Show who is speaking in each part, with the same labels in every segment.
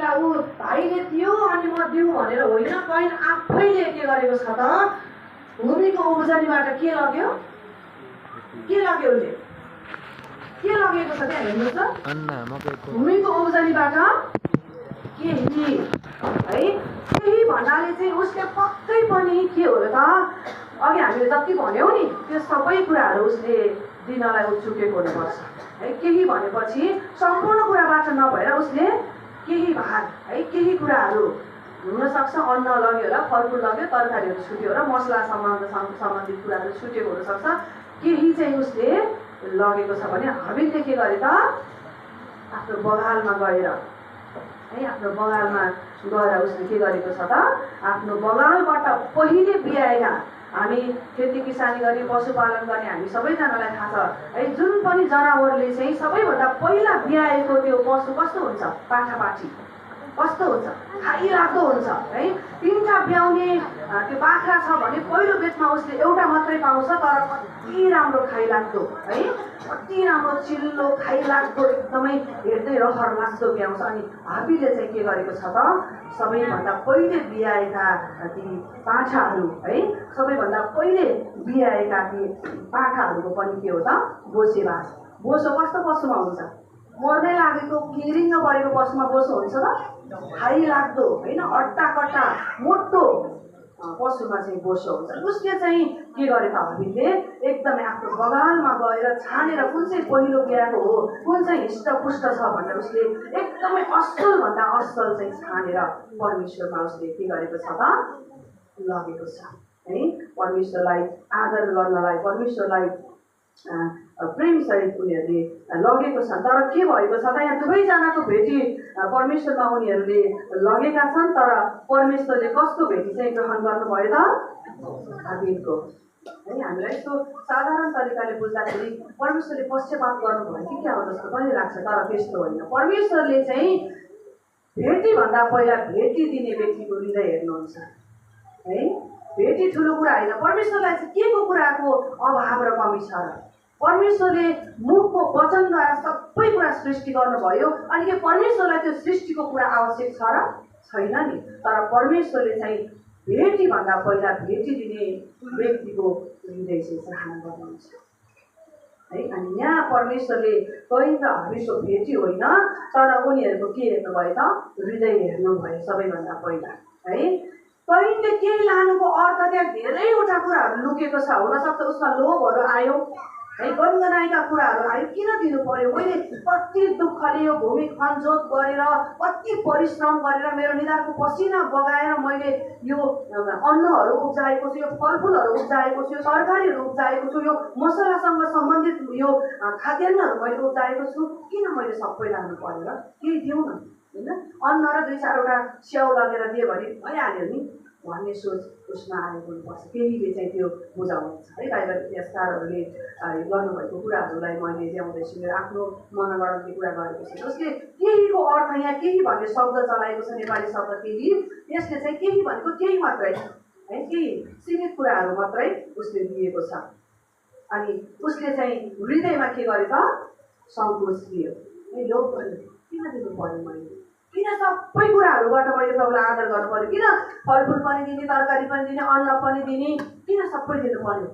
Speaker 1: क्या ऊ भाइले दियो अनि म दिउँ भनेर होइन, कैन आफैले के गरेको छ त भूमिको उब्जनीबाट के लग्यो उसले के लगेको छ त्यहाँ हेर्नुहोस् त भूमिको उब्जनीबाट केही है केही भन्नाले चाहिँ उसले पक्कै पनि के हो त अघि हामीले जति भन्यौँ नि त्यो सबै कुराहरू उसले दिनलाई उत्सुकेको हुनुपर्छ है। केही भनेपछि सम्पूर्ण कुराबाट नभएर उसले केही भाग है केही कुराहरू हुनसक्छ, अन्न लग्यो होला, फलफुल लग्यो, तरकारीहरू छुट्यो होला, मसला सम्बन्धित कुराहरू छुटेको हुनसक्छ, केही चाहिँ उसले लगेको छ भने हाबिलले के गरे त आफ्नो बगालमा गएर है आफ्नो बगालमा गएर उसले के गरेको छ त आफ्नो बगालबाट पहिले बियाएका हामी खेती किसानी गर्ने पशुपालन गर्ने हामी सबैजनालाई थाहा छ है, जुन पनि जनावरले चाहिँ सबैभन्दा पहिला बियाएको त्यो पशु कस्तो हुन्छ, पाठापाठी कस्तो हुन्छ, खाइराख्दो हुन्छ है। तिनवटा ब्याउने त्यो बाख्रा छ भने पहिलो बेचमा उसले एउटा मात्रै पाउँछ, तर कति राम्रो खाइलाग्दो है, कति राम्रो चिल्लो खाइलाग्दो एकदमै हेर्दै रहर लाग्दो ब्याउँछ। अनि हाबीले चाहिँ के गरेको छ त सबैभन्दा पहिले बियाएका ती पाठाहरू है, सबैभन्दा पहिले बियाएका ती पाठाहरूको पनि के हो त बोसेबास। बोसो कस्तो पशुमा हुन्छ, मर्दै लागेको किरिङ्ग परेको पशुमा बोसो हुन्छ त, खाइलाग्दो होइन, अट्टा कट्टा मोटो पशुमा चाहिँ बोसो हुन्छ। उसले चाहिँ के गरे त हाबीले एकदमै आफ्नो बगानमा गएर छानेर कुन चाहिँ पहिलो बिहाको हो, कुन चाहिँ हिष्टपुष्ट छ भनेर उसले एकदमै असलभन्दा असल चाहिँ छानेर परमेश्वरमा उसले के गरेको छ त लगेको छ है। परमेश्वरलाई आदर गर्नलाई, परमेश्वरलाई प्रेमसहित उनीहरूले लगेको छ। तर के भएको छ त यहाँ दुवैजनाको भेटी परमेश्वरमा उनीहरूले लगेका छन्, तर परमेश्वरले कसको भेटी चाहिँ ग्रहण गर्नुभयो त हाबिलको है। हामीलाई यस्तो साधारण तरिकाले बुझ्दाखेरि परमेश्वरले पक्षपात गर्नुभयो कि क्या हो जस्तो पनि लाग्छ, तर त्यस्तो होइन। परमेश्वरले चाहिँ भेटीभन्दा पहिला भेटी दिने व्यक्तिको हृदय हेर्नुहुन्छ है। भेटी ठुलो कुरा होइन, परमेश्वरलाई चाहिँ के को कुराको अभाव र कमी छ र? परमेश्वरले मुखको वचनद्वारा सबै कुरा सृष्टि गर्नुभयो, अनि के परमेश्वरलाई त्यो सृष्टिको कुरा आवश्यक छ र? छैन नि। तर परमेश्वरले चाहिँ भेटीभन्दा पहिला भेटी दिने व्यक्तिको हृदय चाहिँ चाहना गर्नुहुन्छ है। अनि यहाँ परमेश्वरले कैन र हाबीलको भेटी होइन, तर उनीहरूको के हेर्नुभयो त हृदय हेर्नुभयो सबैभन्दा पहिला है। कैनले केही लानुको अर्थ त्यहाँ धेरैवटा कुराहरू लुकेको छ। हुनसक्छ उसमा लोभहरू आयो है, गनगनाएका कुराहरू आयो, किन दिनु पर्यो, मैले कति दुःखले यो भूमि खनजोत गरेर कति परिश्रम गरेर मेरो निधारको पसिना बगाएर मैले यो अन्नहरू उब्जाएको छु, यो फलफुलहरू उब्जाएको छु, यो तरकारीहरू उब्जाएको छु, यो मसलासँग सम्बन्धित यो खाद्यान्नहरू मैले उब्जाएको छु, किन मैले सबै लानु पर्यो र? केही दिउँ न होइन, अन्न र 2-4वटा स्याउ लगेर दियो भने भइहाल्यो नि भन्ने सोच उसमा आएको हुनुपर्छ। केहीले चाहिँ त्यो बुझाउनुहुन्छ है। बाइबल इतिहासकारहरूले गर्नुभएको कुराहरूलाई मैले ल्याउँदैछु, मेरो आफ्नो मनगढन्ती कुरा गरेको छु। उसले केहीको अर्थ यहाँ केही भन्ने शब्द चलाएको छ, नेपाली शब्द केही, त्यसले चाहिँ केही भनेको केही मात्रै है, केही सीमित कुराहरू मात्रै उसले दिएको छ। अनि उसले चाहिँ हृदयमा के गरे त सङ्कोच दियो, लोभ गर्यो, किन दिनु पर्यो मैले, किन सबै कुराहरूबाट मैले प्रभुलाई आदर गर्नु पर्यो, किन फलफुल पनि दिने, तरकारी पनि दिने, अन्न पनि दिने, किन सबै दिनु पर्यो,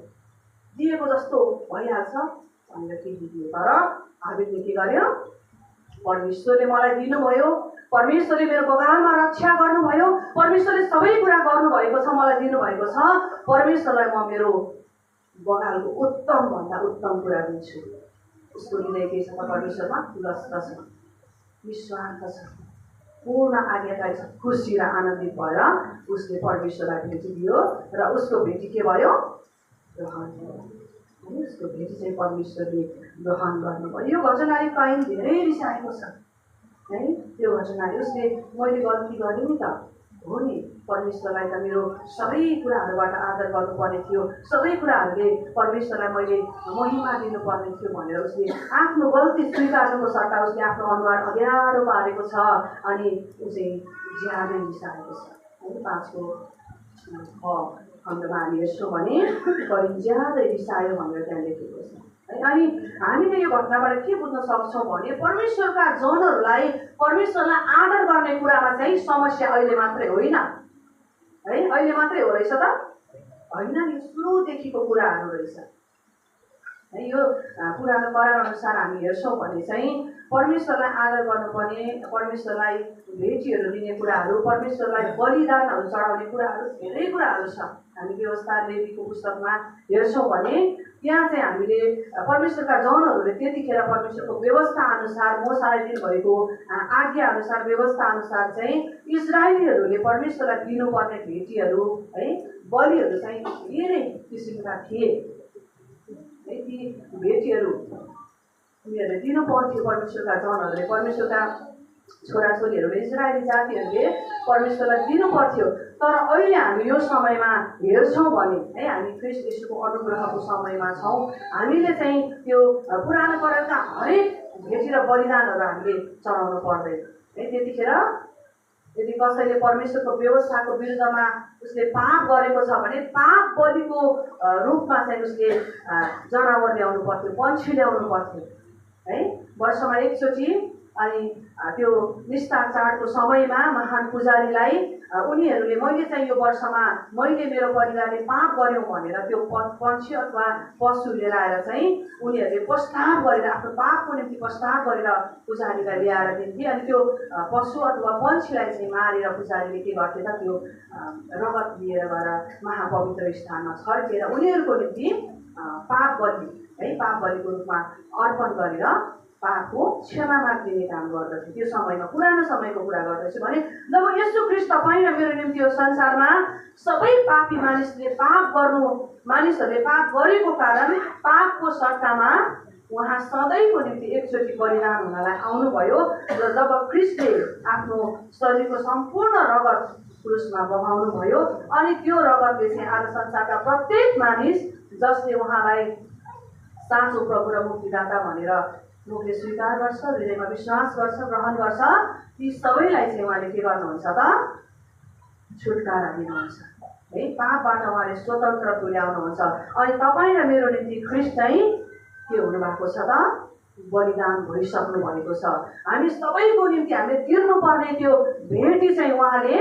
Speaker 1: दिएको जस्तो भइहाल्छ भनेर केही दियो। तर हाबिलले के गर्यो, परमेश्वरले मलाई दिनुभयो, परमेश्वरले मेरो बगानमा रक्षा गर्नुभयो, परमेश्वरले सबै कुरा गर्नुभएको छ, मलाई दिनुभएको छ, परमेश्वरलाई म मेरो बगालको उत्तम भन्दा उत्तम कुरा दिन्छु। उसको हृदय के छ त परमेश्वरमा व्यस्त छ, निस्वार्थ छ, पूर्ण आज्ञाकारी छ, खुसी र आनन्दित भएर उसले परमेश्वरलाई भेटी दियो र उसको भेटी के भयो ग्रहण भयो। उसको भेटी चाहिँ परमेश्वरले ग्रहण गर्नुभयो। यो घटनाले कैन धेरै रिसाएको छ है। त्यो घटनाले उसले मैले गल्ती गरेँ नि त, हो नि, परमेश्वरलाई त मेरो सबै कुराहरूबाट आदर गर्नुपर्ने थियो, सबै कुराहरूले परमेश्वरलाई मैले महिमा दिनुपर्ने थियो भनेर उसले आफ्नो गल्ती स्वीकार्नुको सट्टा उसले आफ्नो अनुहार अँध्यारो पारेको छ। अनि ऊ चाहिँ ज्यादै रिसाएको छ है। 5को खण्डमा हामी हेर्छौँ भने कैन ज्यादै रिसायो भनेर त्यहाँ लेखेको छ अनि हामीले यो घटनाबाट के बुझ्न सक्छौँ भने परमेश्वरका जनहरूलाई परमेश्वरलाई आदर गर्ने कुरामा चाहिँ समस्या अहिले मात्रै होइन है। अहिले मात्रै हो रहेछ त होइन, यो सुरुदेखिको कुराहरू रहेछ है। यो पुरानो करार अनुसार हामी हेर्छौँ भने चाहिँ परमेश्वरलाई आदर गर्नुपर्ने, परमेश्वरलाई भेटीहरू दिने कुराहरू, परमेश्वरलाई बलिदानहरू चढाउने कुराहरू, धेरै कुराहरू छ। हामी व्यवस्था लेवीको पुस्तकमा हेर्छौँ भने त्यहाँ चाहिँ हामीले परमेश्वरका जनहरूले त्यतिखेर परमेश्वरको व्यवस्था अनुसार, मोसाले दिनुभएको आज्ञा अनुसार, व्यवस्था अनुसार चाहिँ इजरायलीहरूले परमेश्वरलाई दिनुपर्ने भेटीहरू है, बलिहरू चाहिँ धेरै किसिमका थिए। ती भेटीहरू उनीहरूले दिनु पर्थ्यो परमेश्वरका जनहरूले, परमेश्वरका छोराछोरीहरूले, इजरायली जातिहरूले परमेश्वरलाई दिनु पर्थ्यो। तर अहिले हामी यो समयमा हेर्छौँ भने है, हामी ख्रीष्ट येशूको अनुग्रहको समयमा छौँ। हामीले चाहिँ त्यो पुरानो करारका हरेक भेटी र बलिदानहरू हामीले चढाउनु पर्दैन है। त्यतिखेर यदि कसैले परमेश्वरको व्यवस्थाको विरुद्धमा उसले पाप गरेको छ भने पाप बलिको रूपमा चाहिँ उसले जनावर ल्याउनु पर्थ्यो, पन्छी ल्याउनु पर्थ्यो है, वर्षमा एकचोटि। अनि त्यो निस्तार चाडको समयमा महान पुजारीलाई उनीहरूले मैले चाहिँ यो वर्षमा मैले मेरो परिवारले पाप गऱ्यौँ भनेर त्यो पन्छी अथवा पशु लिएर आएर चाहिँ उनीहरूले प्रस्ताव गरेर आफ्नो पापको निम्ति प्रस्ताव गरेर पुजारीलाई ल्याएर दिन्थे। अनि त्यो पशु अथवा पन्छीलाई चाहिँ मारेर पुजारीले के गर्थे त, त्यो रगत लिएर गएर महापवित्र स्थानमा छर्केर उनीहरूको निम्ति पाप बलि है, पाप बलिको रूपमा अर्पण गरेर पापको क्षमा माग्ने काम गर्दथे। त्यो समयमा पुरानो समयको कुरा गर्दैछु भने जब येशू ख्रीष्ट तपाईँ र मेरो निम्ति यो संसारमा सबै पापी मानिसहरूले पाप गरेको कारण पापको सट्टामा उहाँ सधैँको निम्ति एकचोटि बलिदान हुनलाई आउनुभयो। र जब ख्रीष्टले आफ्नो शरीरको सम्पूर्ण रगत क्रुसमा बगाउनुभयो अनि त्यो रगतले चाहिँ आज संसारका प्रत्येक मानिस जसले उहाँलाई साँचो प्रभु र मुक्तिदाता भनेर मुखले स्वीकार गर्छ, हृदयमा विश्वास गर्छ, ग्रहण गर्छ, ती सबैलाई चाहिँ उहाँले के गर्नुहुन्छ त, छुटकारा दिनुहुन्छ है, पापबाट उहाँले स्वतन्त्र तुल्याउनुहुन्छ। अनि तपाईँ र मेरो निम्ति ख्रीष्ट चाहिँ के हुनुभएको छ त, बलिदान भइसक्नु भएको छ। हामी सबैको निम्ति हामीले तिर्नुपर्ने त्यो भेटी चाहिँ उहाँले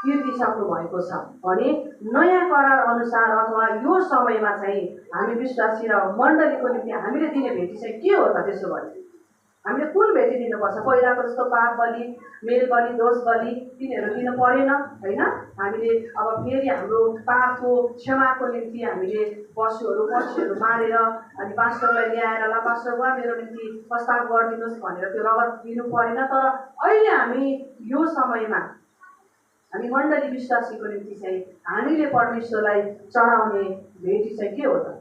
Speaker 1: तिर्दिसक्नु भएको छ भने नयाँ करार अनुसार अथवा यो समयमा चाहिँ हामी विश्वासी र मण्डलीको निम्ति हामीले दिने भेटी चाहिँ के हो त? त्यसो भने हामीले कुन भेटी दिनुपर्छ? पहिलाको जस्तो पाप बलि, मेल बलि, दोष बलि तिनीहरू दिनु परेन होइन। हामीले अब फेरि हाम्रो पापको क्षमाको निम्ति हामीले पशुहरू पन्छीहरू मारेर अनि पास्टरलाई ल्याएर ल पास्टर बुवा मेरो निम्ति प्रस्ताव गरिदिनुहोस् भनेर त्यो रगत दिनु परेन। तर अहिले हामी यो समयमा हामी मण्डली विश्वासीको निम्ति चाहिँ हामीले परमेश्वरलाई चढाउने भेटी चाहिँ के हो त?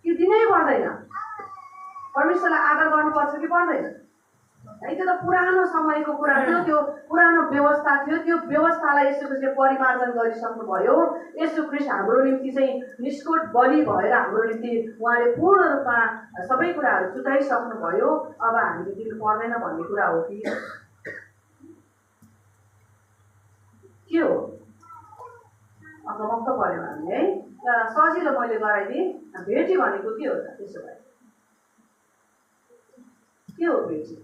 Speaker 1: कि दिनै पर्दैन? परमेश्वरलाई आदर गर्नुपर्छ कि पर्दैन है? त्यो त पुरानो समयको कुरा थियो, त्यो पुरानो व्यवस्था थियो। त्यो व्यवस्थालाई येशू ख्रीष्टले परिमार्जन गरिसक्नुभयो। येशू ख्रीष्ट हाम्रो निम्ति चाहिँ निष्कोट बलि भएर हाम्रो निम्ति उहाँले पूर्ण रूपमा सबै कुराहरू चुकाइसक्नुभयो। अब हामीले दिनु पर्दैन भन्ने कुरा हो कि के हो? अङ्कमक्क पऱ्यौँ हामी है। सजिलो मैले गराइदिएँ। भेटी भनेको के हो त? त्यसो भए के हो भेटी?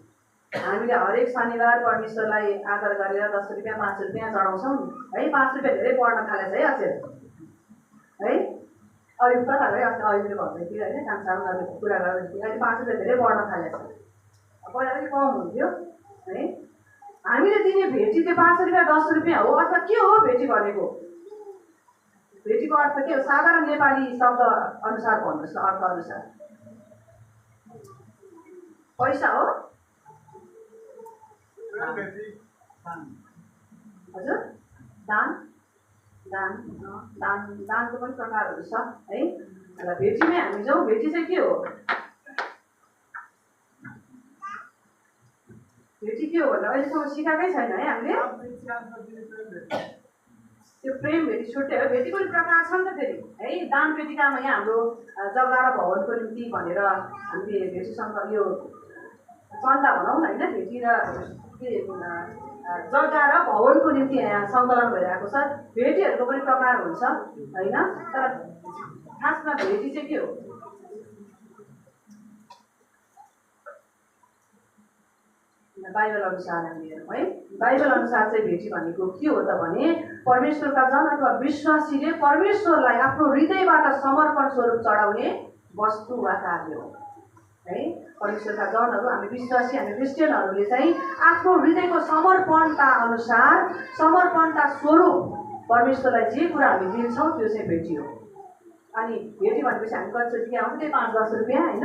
Speaker 1: हामीले हरेक शनिबार परमेश्वरलाई आदर गरेर 10 रुपियाँ 5 रुपियाँ चढाउँछौँ है। 5 रुपियाँ धेरै पढ्न थालेछ है अचेल है। अयुक्त त है, अस्ति अयुले भन्दै थियो होइन, कामसाम गरेको कुरा गर्दै थियो। अहिले 5 रुपियाँ धेरै पढ्न थालेछ। पहिला अलिक कम हुन्थ्यो है। हामीले दिने भेटी चाहिँ 5 रुपियाँ 10 रुपियाँ हो अथवा के हो भेटी भनेको? भेटीको अर्थ के हो? साधारण नेपाली शब्द अनुसार भन्नुहोस् न, अर्थ अनुसार पैसा हो हजुर? दान दान दान दानको पनि प्रकारहरू छ है। र भेटीमै हामी जाउँ। भेटी चाहिँ के हो? भेटी के हो भने अहिलेसम्म सिकाएकै छैन है हामीले। त्यो प्रेम भेटी छुट्टै हो। भेटीको पनि प्रकार छ नि त फेरि है। दान पेटिकामा यहाँ हाम्रो जग्गा र भवनको निम्ति भनेर हामीले भेटीसँग यो चन्दा भनौँ न होइन, भेटी र जग्गा र भवनको निम्ति यहाँ सङ्कलन भइरहेको छ। भेटीहरूको पनि प्रकार हुन्छ होइन। तर खासमा भेटी चाहिँ के हो? बाइबल अनुसार हामी हेरौँ है। बाइबल अनुसार चाहिँ भेटी भनेको के हो त भने परमेश्वरका जन अथवा विश्वासीले परमेश्वरलाई आफ्नो हृदयबाट समर्पण स्वरूप चढाउने वस्तु वा कार्य हो है। परमेश्वरका जनहरू, हामी विश्वासी, हामी क्रिस्चियनहरूले चाहिँ आफ्नो हृदयको समर्पणता अनुसार, समर्पणता स्वरूप परमेश्वरलाई जे कुरा हामी दिन्छौँ त्यो चाहिँ भेटी हो। अनि भेटी भनेपछि हामी कति के आउँछ? 5-10 रुपियाँ होइन,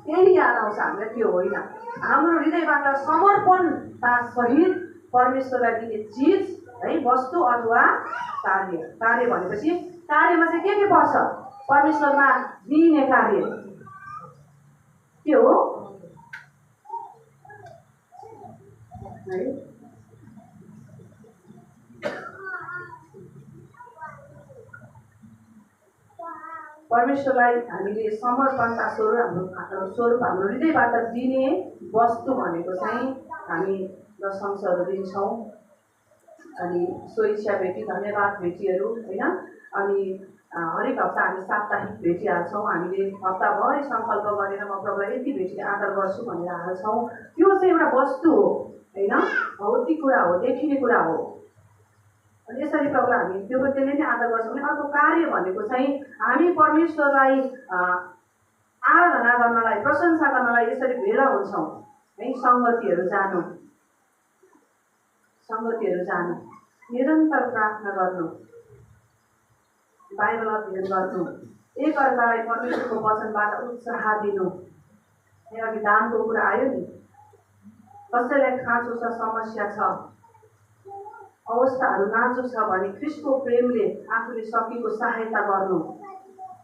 Speaker 1: यही याद आउँछ हामीलाई, त्यो होइन। हाम्रो हृदयबाट समर्पणता सहित परमेश्वरलाई दिने चिज है, वस्तु अथवा कार्य। कार्य भनेपछि कार्यमा चाहिँ के पर्छ? परमेश्वरमा दिने कार्य के हो है? परमेश्वरलाई हामीले समर्पणता स्वरूप हाम्रो हृदयबाट दिने वस्तु भनेको चाहिँ हामी दशंशहरू दिन्छौँ। अनि स्वेच्छा भेटी, धन्यवाद भेटीहरू होइन। अनि हरेक हप्ता हामी साप्ताहिक भेटी हाल्छौँ। हामीले हप्ताभरि सङ्कल्प गरेर म प्रभुलाई यति भेटीले आदर गर्छु भनेर हाल्छौँ। त्यो चाहिँ एउटा वस्तु हो होइन, भौतिक कुरा हो, देखिने कुरा हो। अनि यसरी प्रभुलाई हामी त्यसले नै आदर गर्छौँ भने अर्को कार्य भनेको चाहिँ हामी परमेश्वरलाई आराधना गर्नलाई, प्रशंसा गर्नलाई यसरी भेला हुन्छौँ है। सङ्गतिहरू जानु, निरन्तर प्रार्थना गर्नु, बाइबल अध्ययन गर्नु, एक अर्कालाई परमेश्वरको वचनबाट उत्साह दिनु। अघि दानको कुरा आयो नि, कसैलाई खाँचो छ, समस्या छ, अवस्थाहरू नाजु छ भने ख्रीष्टको प्रेमले आफूले सकेको सहायता गर्नु,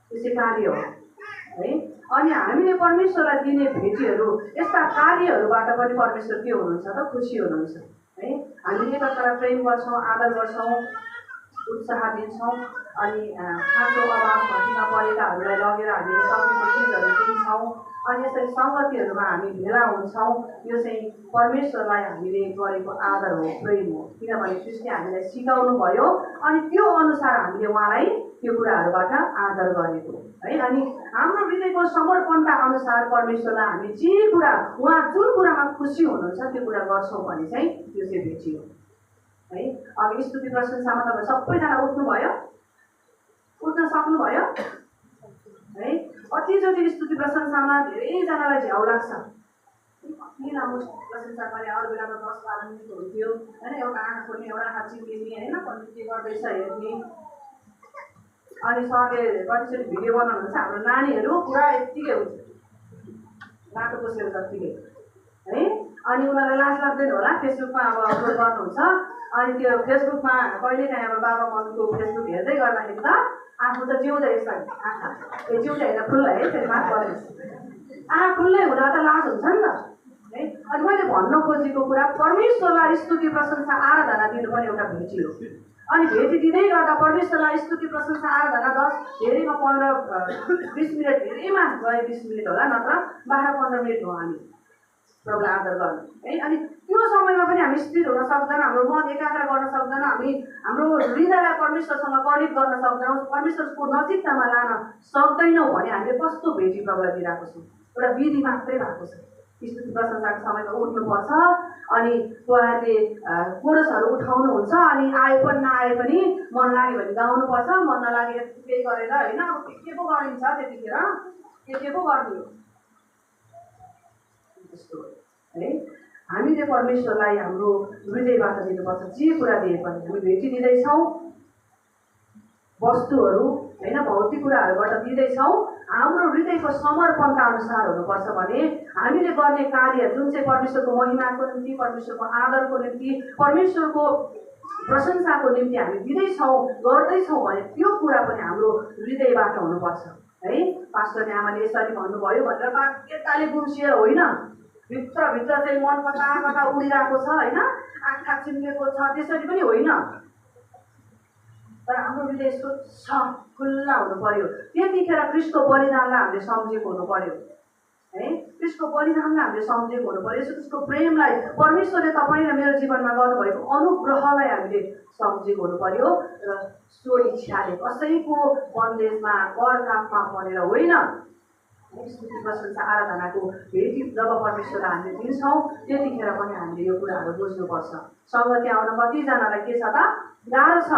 Speaker 1: त्यसै कार्य हो है। अनि हामीले परमेश्वरलाई दिने भेटीहरू, यस्ता कार्यहरूबाट पनि परमेश्वर के हुनुहुन्छ त? खुसी हुनुहुन्छ है। हामीले एकअर्कालाई प्रेम गर्छौँ, आदर गर्छौँ, उत्साह दिन्छौँ। अनि खाँचो, अभाव, घटीमा परेकाहरूलाई लगेर हामीले सकेको चिजहरू दिन्छौँ। अनि यसरी सङ्गतिहरूमा हामी भेला हुन्छौँ। यो चाहिँ परमेश्वरलाई हामीले गरेको आदर हो, प्रेम हो। किनभने ख्रीष्टले हामीलाई सिकाउनु भयो अनि त्यो अनुसार हामीले उहाँलाई त्यो कुराहरूबाट आदर गरेको है। अनि हाम्रो हृदयको समर्पणता अनुसार परमेश्वरलाई हामी जे कुरा, उहाँ जुन कुरामा खुसी हुनुहुन्छ त्यो कुरा गर्छौँ भने चाहिँ त्यो चाहिँ भेटी हो है। अब स्तुति प्रशंसामा तपाईँ सबैजना उठ्नुभयो, उठ्न सक्नुभयो है। कतिचोटि स्तुति प्रशंसामा धेरैजनालाई झ्याउ लाग्छ, कति लामो प्रशंसा गरे, अरू बेलामा 10-12 मिनट हुन्थ्यो होइन। एउटा आँखा खोल्ने, एउटा आँखा चिप्लिने होइन, कति के गर्दैछ हेर्ने। अनि सरले कतिचोटि भिडियो बनाउनुहुन्छ, हाम्रो नानीहरू पुरा यत्तिकै हुन्छ, बाटो बसेर जत्तिकै है। अनि उनीहरूलाई लाज लाग्दैन होला, फेसबुकमा अब अपलोड गर्नुहुन्छ। अनि त्यो फेसबुकमा कहिलेकाहीँ अब बाबा मम्मीको फेसबुक हेर्दै गर्दाखेरि त आफू त जिउँदै यसरी आँखा जिउँदै होइन, खुल्लै है, फेरि माफ गर्नुहोस्, आँखा खुल्लै हुँदा त लाज हुन्छ नि त है। अनि मैले भन्न खोजेको कुरा, परमेश्वरलाई स्तुति प्रशंसा आराधना दिनु पनि एउटा भेटी हो। अनि भेटी दिँदै गर्दा परमेश्वरलाई स्तुति प्रशंसा आराधना 10, धेरैमा 15-20 मिनट, धेरैमा गए 20 मिनट होला, नत्र 12-15 मिनट हो हामी प्रभुलाई आदर गर्नु है। अनि त्यो समयमा पनि हामी स्थिर हुन सक्दैन, हाम्रो मन एकाग्र गर्न सक्दैन, हामी हाम्रो हृदयलाई परमेश्वरसँग कनेक्ट गर्न सक्दैनौँ, परमेश्वरको नजिकतामा लान सक्दैनौँ भने हामीले कस्तो भेटी प्रभुलाई दिइरहेको छौँ? एउटा विधि मात्रै भएको छ। स्तुति प्रशंसाको समयमा उठ्नुपर्छ, अनि उहाँहरूले कोरसहरू उठाउनुहुन्छ, अनि आए पनि नआए पनि मन लाग्यो भने गाउनुपर्छ, मन नलागे केही गरेर होइन। अब के पो गरिन्छ त्यतिखेर, के पो गर्ने हो त्यस्तो है। हामीले परमेश्वरलाई हाम्रो हृदयबाट दिनुपर्छ। जे कुरा दिए पनि हामी भेटी दिँदैछौँ, वस्तुहरू होइन, भौतिक कुराहरूबाट दिँदैछौँ, हाम्रो हृदयको समर्पणका अनुसार हुनुपर्छ भने हामीले गर्ने कार्य जुन चाहिँ परमेश्वरको महिमाको निम्ति, परमेश्वरको आदरको निम्ति, परमेश्वरको प्रशंसाको निम्ति हामी दिँदैछौँ, गर्दैछौँ भने त्यो कुरा पनि हाम्रो हृदयबाट हुनुपर्छ है। पास्टरले आमाले यसरी भन्नुभयो भनेर बाध्यताले गुम्सिएर होइन, भित्रभित्र चाहिँ मन कता कता उडिरहेको छ होइन, आँखा चिम्लेको छ, त्यसरी पनि होइन। तर हाम्रो हृदय स्वच्छ खुल्ला हुनु पर्यो। त्यतिखेर ख्रीष्टको बलिदानलाई हामीले सम्झेको हुनु पर्यो है। त्यसको बलिदानलाई हामीले सम्झेको हुनु पर्यो। यसको प्रेमलाई, परमेश्वरले तपाईँ र मेरो जीवनमा गर्नुभएको अनुग्रहलाई हामीले सम्झेको हुनु पर्यो। र सो इच्छाले कसैको बन्देजमा करकापमा परेर होइन, स्तुति प्रशंसा आराधनाको भेटी जब परमेश्वरलाई हामीले दिन्छौँ त्यतिखेर पनि हामीले यो कुराहरू बुझ्नुपर्छ। सङ्गति आउन कतिजनालाई के छ त, गाह्रो छ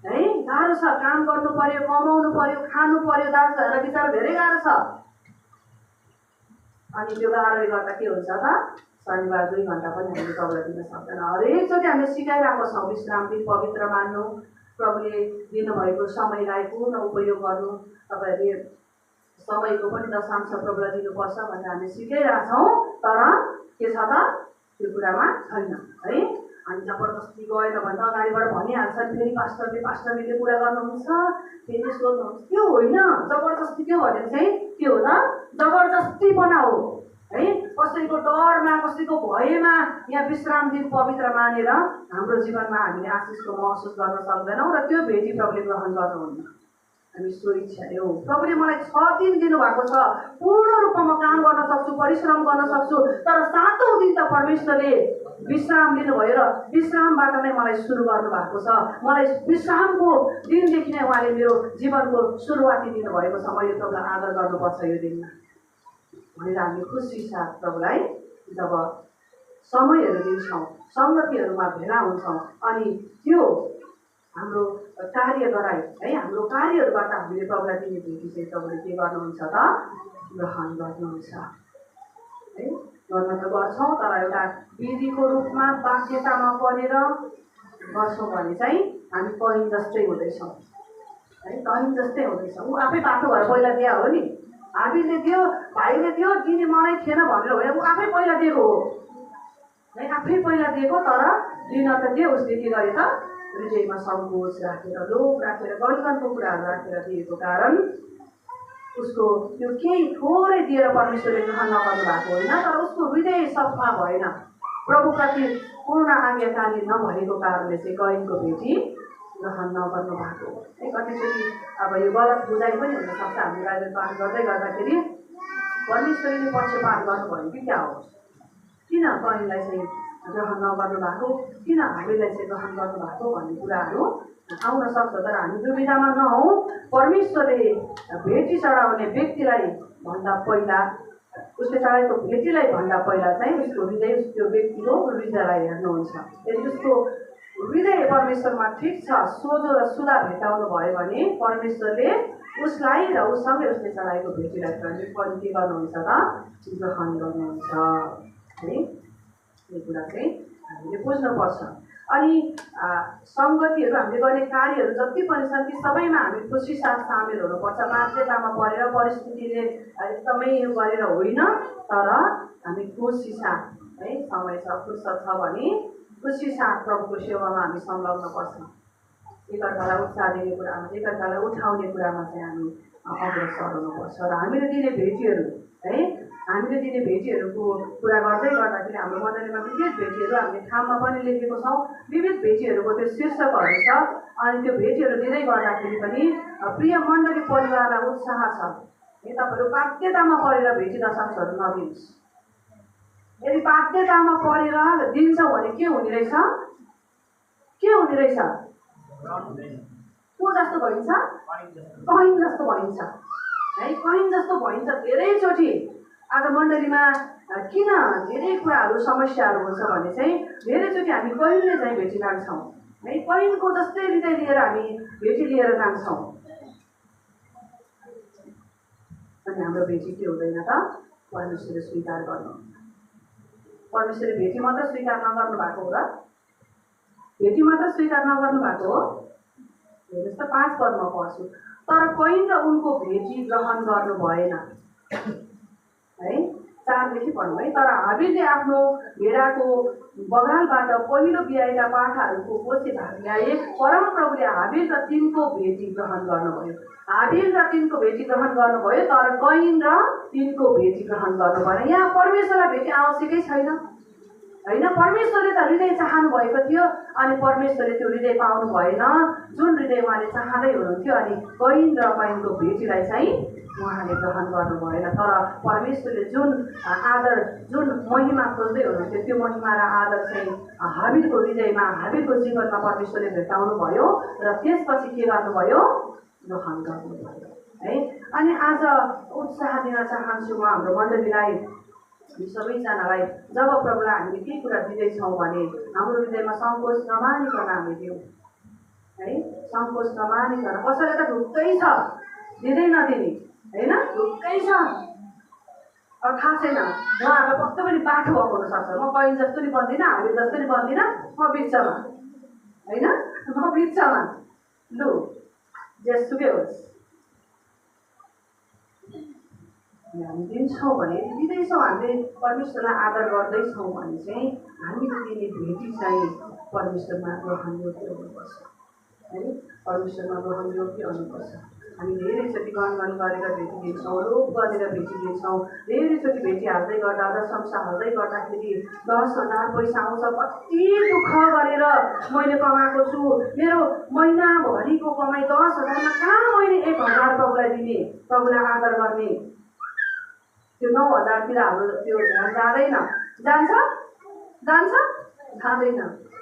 Speaker 1: है, गाह्रो छ। काम गर्नु पर्यो, कमाउनु पर्यो, खानु पर्यो, दाजुहरूलाई बिचरा धेरै गाह्रो छ। अनि त्यो गाह्रोले गर्दा के हुन्छ त, शनिबार 2 घन्टा पनि हामीले प्रभुलाई दिन सक्दैन। हरेकचोटि हामीले सिकाइरहेको छौँ विश्राम दिन पवित्र मान्नु, प्रभुले दिनुभएको समयलाई पूर्ण उपयोग गर्नु, तपाईँहरूले समयको पनि दशांश प्रभुलाई दिनुपर्छ भनेर हामीले सिकाइरहेछौँ। तर के छ त, त्यो कुरामा छैन है। अनि जबरजस्ती गएन भने त अगाडिबाट भनिहाल्छ, फेरि पास्टरले कुरा गर्नुहुन्छ, फेरि सोध्नुहुन्छ। त्यो होइन, जबरजस्ती त्यो भनेर चाहिँ के हो त, जबरजस्ती बनाऊ है। कसैको डरमा, कसैको भयमा यहाँ विश्राम दिन पवित्र मानेर हाम्रो जीवनमा हामीले आशिषको महसुस गर्न सक्दैनौँ र त्यो भेटी प्रभुले ग्रहण गर्नुहुन्न। हामी सो इच्छाले हो, प्रभुले मलाई 6 दिन दिनुभएको छ, पूर्ण रूपमा म काम गर्न सक्छु, परिश्रम गर्न सक्छु। तर 7औं दिन त परमेश्वरले विश्राम लिनुभयो र विश्रामबाट नै मलाई सुरु गर्नुभएको छ। मलाई विश्रामको दिनदेखि नै उहाँले मेरो जीवनको सुरुवाती दिनुभएको छ। मैले प्रभुलाई आदर गर्नुपर्छ यो दिनमा भनेर हामी खुसी साथ प्रभुलाई जब समयहरू दिन्छौँ, सङ्गतिहरूमा भेला हुन्छौँ, अनि त्यो हाम्रो कार्य गराइ है, हाम्रो कार्यहरूबाट हामीले प्रभुलाई दिने भेटी चाहिँ प्रभुले के गर्नुहुन्छ त, ग्रहण गर्नुहुन्छ है। गर्न त गर्छौँ, तर एउटा विधिको रूपमा बाध्यतामा परेर गर्छौँ भने चाहिँ हामी कैन जस्तै हुँदैछौँ है, कैन जस्तै हुँदैछौँ। ऊ आफै बाटो भएर पहिला दिया हो नि, हाबिलले दियो, भाइले दियो, दिने मनै थिएन भनेर होइन, ऊ आफै पहिला दिएको हो है, आफै पहिला दिएको। तर दिन त के उसले के गरे त, हृदयमा सङ्कोच राखेर, लोभ राखेर, गणगणको कुराहरू राखेर दिएको कारण उसको त्यो केही थोरै दिएर परमेश्वरले ग्रहण नगर्नु भएको होइन, तर उसको हृदय सफा भएन, प्रभुप्रति पूर्ण आज्ञाकारी नभएको कारणले चाहिँ कैनको भेटी ग्रहण नगर्नु भएको है। कतिचोटि अब यो गलत बुझाइ पनि हुनसक्छ। हामी बाइबल पाठ गर्दै गर्दाखेरि परमेश्वरले पक्षपात गर्नुभयो कि क्या हो, किन कैनलाई चाहिँ ग्रहण नगर्नु भएको, किन हामीलाई चाहिँ ग्रहण गर्नु भएको भन्ने कुराहरू आउन सक्छ। तर हामी दुविधामा नहौँ। परमेश्वरले भेटी चढाउने व्यक्तिलाई भन्दा पहिला, उसले चढाएको भेटीलाई भन्दा पहिला चाहिँ उसको हृदय, त्यो व्यक्तिको हृदयलाई हेर्नुहुन्छ। यदि उसको हृदय परमेश्वरमा ठिक छ, सोझो र सुधा भेटाउनु भयो भने परमेश्वरले उसलाई र उसँगै उसले चढाएको भेटीलाई पनि के गर्नुहुन्छ त, ग्रहण गर्नुहुन्छ है। यो कुरा चाहिँ हामीले बुझ्नुपर्छ। अनि सङ्गतिहरू, हामीले गर्ने कार्यहरू जति पनि छन् ती सबैमा हामी खुसी साथ सामेल हुनुपर्छ। बाध्यतामा परेर परिस्थितिले एकदमै यो गरेर होइन, तर हामी खुसी साथ है, समय छ, फुर्सद छ भने खुसी साथ प्रभुको सेवामा हामी संलग्न पर्छ। एकअर्कालाई उत्साह दिने कुरामा, एकअर्कालाई उठाउने कुरामा चाहिँ हामी अग्रसर हुनुपर्छ। र हामीले दिने भेटीहरू है, हामीले दिने भेटीहरूको कुरा गर्दै गर्दाखेरि हाम्रो मण्डलीमा विविध भेटीहरू हामीले ठाउँमा पनि लेखेको छौँ। विविध भेटीहरूको त्यो शीर्षकहरू छ। अनि त्यो भेटीहरू दिँदै गर्दाखेरि पनि प्रिय मण्डली परिवारलाई उत्साह छ है, तपाईँहरू बाध्यतामा परेर भेटी दशांशहरू नदिनुहोस्। यदि बाध्यतामा परेर दिन्छौँ भने के हुने रहेछ, के हुने रहेछ, को जस्तो भइन्छ, कैन जस्तो भइन्छ है, कैन जस्तो भइन्छ। धेरैचोटि आज मण्डलीमा किन धेरै कुराहरू समस्याहरू हुन्छ भने चाहिँ धेरैचोटि हामी कैनले चाहिँ भेटी जान्छौँ है, कैनको जस्तै हृदय लिएर हामी भेटी लिएर जान्छौँ। अनि हाम्रो भेटी के हुँदैन त, परमेश्वरले स्वीकार गर्नु। परमेश्वरले भेटी मात्र स्वीकार नगर्नु भएको हो र, भेटी मात्र स्वीकार नगर्नु भएको हो। हेर्नुहोस् त 5 पदमा पढ्छु, तर कैन र उनको भेटी ग्रहण गर्नु भएन है। 4 देखि पढौँ है। तर हाबिलले आफ्नो भेडाको बगालबाट पहिलो बिहाएका पाठाहरूको गोसी भाग ल्याए, परमप्रभुले हाबिल र तिनको भेटी ग्रहण गर्नुभयो। हाबिल र तिनको भेटी ग्रहण गर्नुभयो, तर कैन र तिनको भेटी ग्रहण गर्नु भएन। यहाँ परमेश्वरलाई भेटी आवश्यकै छैन होइन, परमेश्वरले त हृदय चाहनु भएको थियो, अनि परमेश्वरले त्यो हृदय पाउनु भएन जुन हृदय उहाँले चाहँदै हुनुहुन्थ्यो। अनि कैन र कैनको भेटीलाई चाहिँ उहाँले ग्रहण गर्नु भएन। तर परमेश्वरले जुन आदर जुन महिमा खोज्दै हुनुहुन्थ्यो त्यो महिमा र आदर चाहिँ हाबिलको हृदयमा हाबिलको जीवनमा परमेश्वरले भेटाउनु भयो र त्यसपछि के गर्नुभयो? ग्रहण गर्नुभयो है। अनि आज उत्साह दिन चाहन्छु म हाम्रो मण्डलीलाई, सबैजनालाई। जब प्रभुलाई हामीले केही कुरा दिँदैछौँ भने हाम्रो हृदयमा सङ्कोच नमानिकन हामी दिउँ है। सङ्कोच नमानिकन। कसैले त ढुक्कै छ दिँदै नदिने होइन, ढुक्कै छ, अब थाहा छैन, उहाँहरूलाई कस्तो पनि बाठो भएको हुनसक्छ। म बहिनी जस्तो नि बन्दिनँ, हामी जस्तो नि बन्दिनँ, म बिचमा होइन, म बिचमा, लु जेसुकै होस् हामी दिन्छौँ भने, दिँदैछौँ, हामीले परमेश्वरलाई आदर गर्दैछौँ भने चाहिँ हामीले दिने भेटी चाहिँ परमेश्वरमा ग्रहण योग्य हुनुपर्छ है। परमेश्वरमा ग्रहण योग्य हुनुपर्छ। हामी धेरैचोटि गणगण गरेर भेटी दिन्छौँ, लोभ गरेर भेटी दिन्छौँ। धेरैचोटि भेटी हाल्दै गर्दा दशंश हाल्दै गर्दाखेरि 10,000 पैसा आउँछ। कति दुःख गरेर मैले कमाएको छु, मेरो महिनाभरिको कमाइ 10,000मा कहाँ मैले 1,000 प्रभुलाई दिने, प्रभुलाई आदर गर्ने? त्यो 9,000तिर हाम्रो त्यो ध्यान जाँदैन। जान्छ जाँदैन,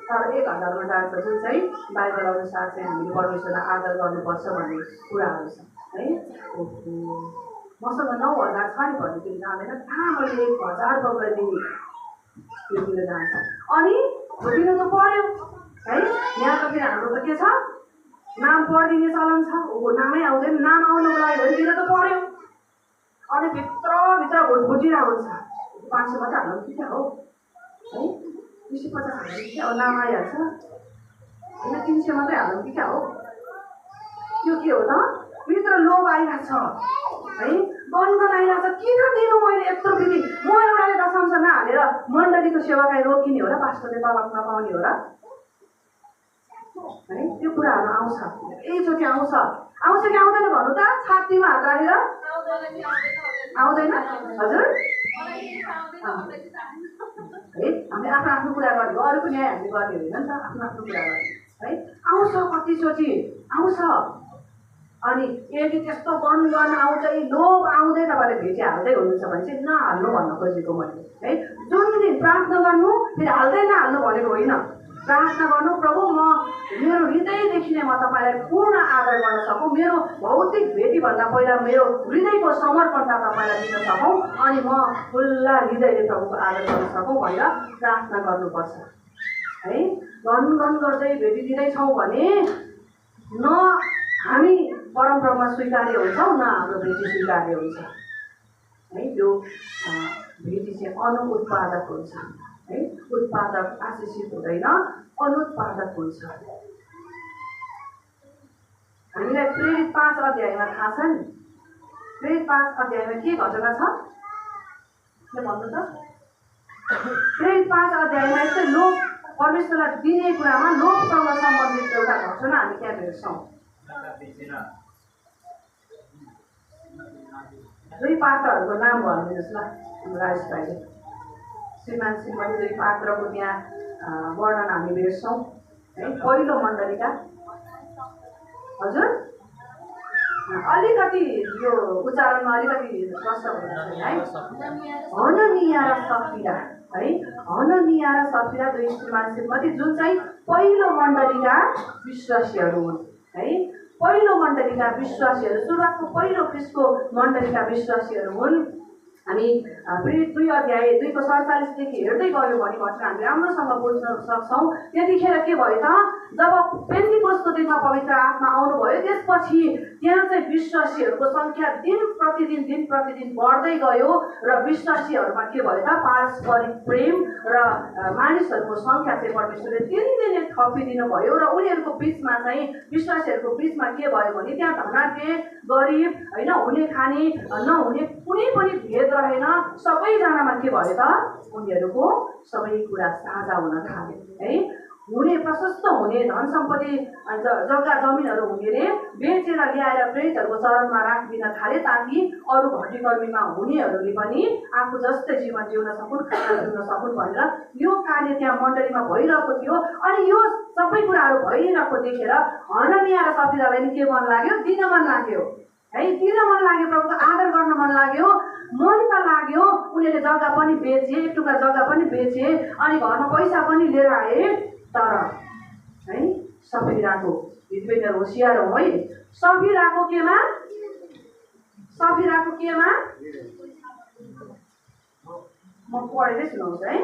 Speaker 1: तर 1,000मा जान्छ, जुन चाहिँ बाइबल अनुसार चाहिँ हामीले परमेश्वरलाई आदर गर्नुपर्छ भन्ने कुराहरू छ है। मसँग 9,000 छ नि भन्ने त्यो जाँदैन, कहाँ मैले 1,000 प्रभुलाई दिने त्योतिर जान्छ। अनि दिनु त पर्यो है। यहाँ त फेरि हाम्रो त के छ, नाम पढिदिने चलन छ, ऊ नामै आउँदैन, नाम आउनुको लागि भने दिन त पर्यो। अनि भित्रभित्र भुटिरहेको हुन्छ, 500 मात्रै हाल्नु कि क्या हो है, 250 हाल्नु कि क्या हो, नाम आइहाल्छ होइन, 300 मात्रै हाल्नु कि क्या हो। त्यो के हो त, भित्र लोभ आइरहेको छ है, गणगण आइरहेको छ। किन दिनु मैले यत्रो फेरि? म एउटाले दशंश नहालेर मण्डलीको सेवाकाई रोकिने हो र पास्टरले तलब नपाउने हो र है? त्यो कुराहरू आउँछ, एकचोटि आउँछ कि आउँदैन भन्नु त? छातीमा हात राखेर आउँदैन हजुर है। हामीले आफ्नो कुरा गर्ने हो, अरूको न्याय हामीले गर्ने होइन नि त, आफ्नो कुरा गर्ने है। आउँछ, कतिचोटि आउँछ। अनि यदि त्यस्तो गणगण आउँदै लोभ आउँदै तपाईँले भेटी हाल्दै हुनुहुन्छ भने चाहिँ नहाल्नु भन्न खोजेको मैले है। जुन दिन प्रार्थना गर्नु फेरि हाल्दै नहाल्नु भनेको होइन। प्रार्थना गर्नु, प्रभु म मेरो हृदयदेखि नै म तपाईँलाई पूर्ण आदर गर्न सकौँ, मेरो भौतिक भेटीभन्दा पहिला मेरो हृदयको समर्पणता तपाईँलाई दिन सकौँ, अनि म खुल्ला हृदयले प्रभुको आदर गर्न सकौँ भनेर प्रार्थना गर्नुपर्छ है। गणगण गर्दै भेटी दिँदैछौँ भने न हामी परमप्रभुमा स्वीकार्य हुन्छौँ, न हाम्रो भेटी स्वीकार्य हुन्छ है। त्यो भेटी चाहिँ अनुत्पादक हुन्छ है। उत्पादक आशिषित हुँदैन, अनुत्पादक हुन्छ। हामीलाई प्रेरित 5 अध्यायमा थाहा छ नि, प्रेरित 5 अध्यायमा के घटना छ भन्नु त? प्रेरित 5 अध्यायमा यस्तै लोभ, परमेश्वरलाई दिने कुरामा लोभसँग सम्बन्धित एउटा घटना हामी त्यहाँ भेट्छौँ। 2 पात्रहरूको नाम भनिदिनुहोस् ल राजेश भाइले। श्रीमान श्रीमती 2 पात्रको त्यहाँ वर्णन हामी भेट्छौँ है। पहिलो मण्डलीका हजुर अलिकति यो उच्चारणमा अलिकति कष्ट हुन्छ है। हननिया र सफिरा है। हननिया र सफिरा 2 श्रीमान श्रीमती जुन चाहिँ पहिलो मण्डलीका विश्वासीहरू हुन् है। पहिलो मण्डलीका विश्वासीहरू, सुरुवातको पहिलो ख्रिस्टको मण्डलीका विश्वासीहरू हुन्। हामी प्रेरित 2 अध्याय 2:47 देखि हेर्दै गयौँ भने मात्र हामी राम्रोसँग बुझ्न सक्छौँ। त्यतिखेर के भयो त, जब पेन्टिकोस्टको दिनमा पवित्र आत्मा आउनुभयो त्यसपछि त्यहाँ चाहिँ विश्वासीहरूको सङ्ख्या दिन प्रतिदिन बढ्दै गयो र विश्वासीहरूमा के भयो त, पारस्परिक प्रेम र मानिसहरूको सङ्ख्या चाहिँ परमेश्वरले दिनदिनै थपिदिनु भयो र उनीहरूको बिचमा चाहिँ विश्वासीहरूको बिचमा के भयो भने त्यहाँ धनाढ्य गरिब होइन, हुने खाने नहुने कुनै पनि भेद रहेन। सबैजनामा के भयो त, उनीहरूको सबै कुरा साझा हुन थाल्यो है। हुने प्रशस्त हुने धन सम्पत्ति जग्गा जमिनहरू हुनेले बेचेर ल्याएर प्रेरितहरूको चरणमा राखिदिन थाले, ताकि अरू घटीकर्मीमा हुनेहरूले पनि आफू जस्तै जीवन जिउन सकुन्, खाना जिउन सकुन् भनेर यो कार्य त्यहाँ मण्डलीमा भइरहेको थियो। अनि यो सबै कुराहरू भइरहेको देखेर हननिया र सफिरालाई के मन लाग्यो? दिन मन लाग्यो है, दिन मन लाग्यो, प्रभुको आदर गर्न मन लाग्यो, मन त लाग्यो। उनीहरूले जग्गा पनि बेचे, एक टुक्रा जग्गा पनि बेचे, अनि घरमा पैसा पनि लिएर आए। तर है सफिराको भित्र होसियार हो है। सफिराको केमा म पढेरै सुनाउँछु है।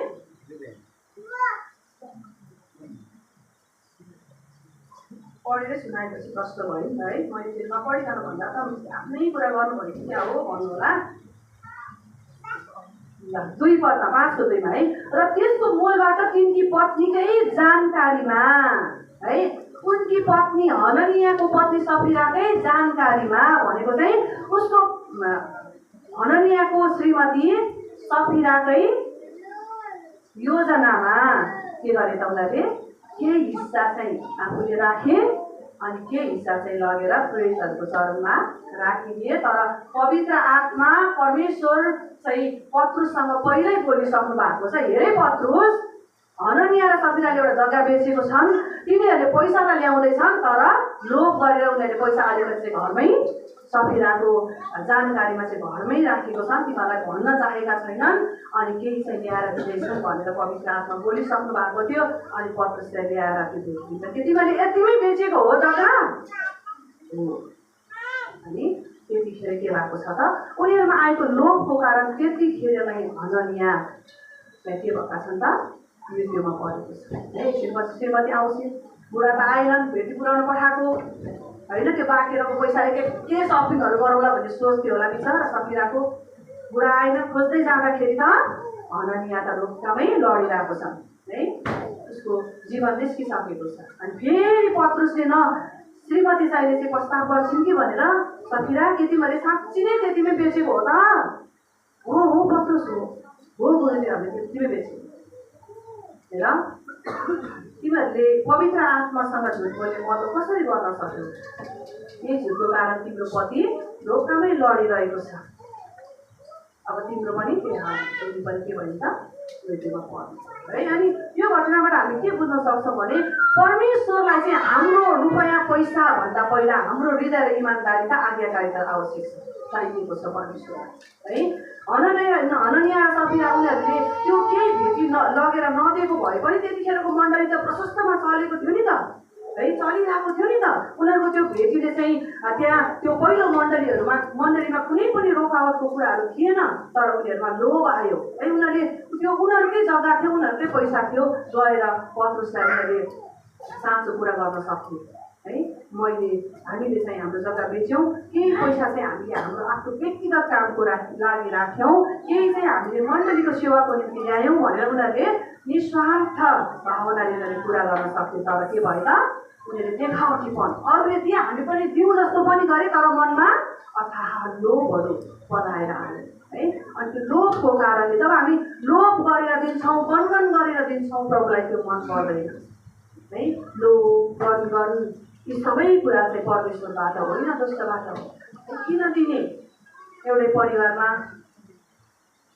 Speaker 1: पढेरै सुनाएपछि कष्ट भयो नि है। मैले त्यो नपढिकन भन्दा त आफ्नै कुरा गर्नुभयो कि क्या हो भन्नु होला। 2 पदमा 5 को 2 मा है। र त्यसको मूलबाट तिनकी पत्नीकै जानकारीमा है, उनकी पत्नी हननियाको पत्नी सफिराकै जानकारीमा भनेको चाहिँ उसको हननियाको श्रीमती सफिराकै योजनामा के गरे त उनीहरूले केही हिस्सा चाहिँ आफूले राखे अनि केही हिस्सा चाहिँ लगेर प्रेरितहरूको चरणमा राखिदिए। तर पवित्र आत्मा परमेश्वर चाहिँ पत्रुससँग पहिल्यै बोलिसक्नु भएको छ। हेरे पत्रुस, हननिया र सफिराले एउटा जग्गा बेचेको छन्, तिनीहरूले पैसा त ल्याउँदैछन् तर लोभ गरेर उनीहरूले पैसा अलिकति चाहिँ घरमै सफिराको जानकारीमा चाहिँ घरमै राखेको छन्, तिनीहरूलाई भन्न चाहेका छैनन्, अनि केही चाहिँ ल्याएर दिँदैछन् भनेर पवित्र आत्मा बोलिसक्नु भएको थियो। अनि पत्रुसलाई ल्याएर त्यो बेचिदिन्छ। कि तिमीले यतिमै बेचेको हो जग्गा हो। अनि त्यतिखेर के भएको छ त, उनीहरूमा आएको लोभको कारण त्यतिखेर नै हननिया के भएका छन् त, मृत्युमा परेको छ है। श्रीमती आउँछ, बुढा त आएनन्, भेटी पुऱ्याउन पठाएको होइन, त्यो बाँकेरको पैसाले के सपिङहरू गरौँला भन्ने सोच्थ्यो होला बिचरा सफिराको। बुढा आएन, खोज्दै जाँदाखेरि त हननिया त रोकथामै लडिरहेको छ है, उसको जीवन निस्किसकेको छ। अनि फेरि पत्रुसले न श्रीमती चाहिँले चाहिँ प्रस्ताव गर्छिन् कि भनेर, सफिरा के तिमीहरूले साँच्ची नै त्यतिमै बेचेको हो त? हो पत्रुस हो बुझ्यो, हामीले त्यतिमै बेचेको। हेर, तिमीहरूले पवित्र आत्मासँग झुट बोल्ने मद्दत कसरी गर्न सक्यौ? यही झुटको कारण तिम्रो पति रोकथामै लडिरहेको छ। अब तिम्रो पनि के पनि के भयो त, मृत्युमा पर्छ है। अनि यो घटनाबाट हामी के बुझ्न सक्छौँ भने परमेश्वरलाई चाहिँ हाम्रो रुपैयाँ पैसा भन्दा पहिला हाम्रो हृदय र इमान्दारी र आज्ञाकारिता आवश्यक छ, चाहिएको छ परमेश्वरलाई है। हननिया र सफिरा उनीहरूले त्यो केही भेटी लगेर नदिएको भए पनि त्यतिखेरको मण्डली त प्रशस्तमा चलेको थियो नि त है, चलिरहेको थियो नि त। उनीहरूको त्यो भेटीले चाहिँ त्यहाँ त्यो पहिलो मण्डलीमा कुनै पनि रोकावटको कुराहरू थिएन, तर उनीहरूमा लोभ आयो है। उनीहरूले त्यो उनीहरूकै जग्गा थियो, उनीहरूकै पैसा थियो, गएर पत्रुसलाई उनीहरूले साँचो कुरा गर्न सक्थ्यो है। हामीले चाहिँ हाम्रो जग्गा बेच्यौँ, केही पैसा चाहिँ हामीले हाम्रो आफ्नो व्यक्तिगत कामको लागि राख्यौँ, केही चाहिँ हामीले मण्डलीको सेवाको निम्ति ल्यायौँ भनेर उनीहरूले निस्वार्थ भावनाले उनीहरूले कुरा गर्न सक्थ्यो। तर के भयो त, उनीहरूले देखावटीपन, अरूले दिए हामी पनि दिउँ जस्तो पनि गरे, तर मनमा अथाह लोभहरू बनाएर आयो है। अनि त्यो लोभको कारणले जब हामी लोभ गरेर दिन्छौँ, गनगन गरेर दिन्छौँ, प्रभुलाई त्यो मन पर्दैन है। लोभ गनगन यी सबै कुरा चाहिँ परमेश्वरबाट होइन, जस्तोबाट हो। किन दिने? एउटै परिवारमा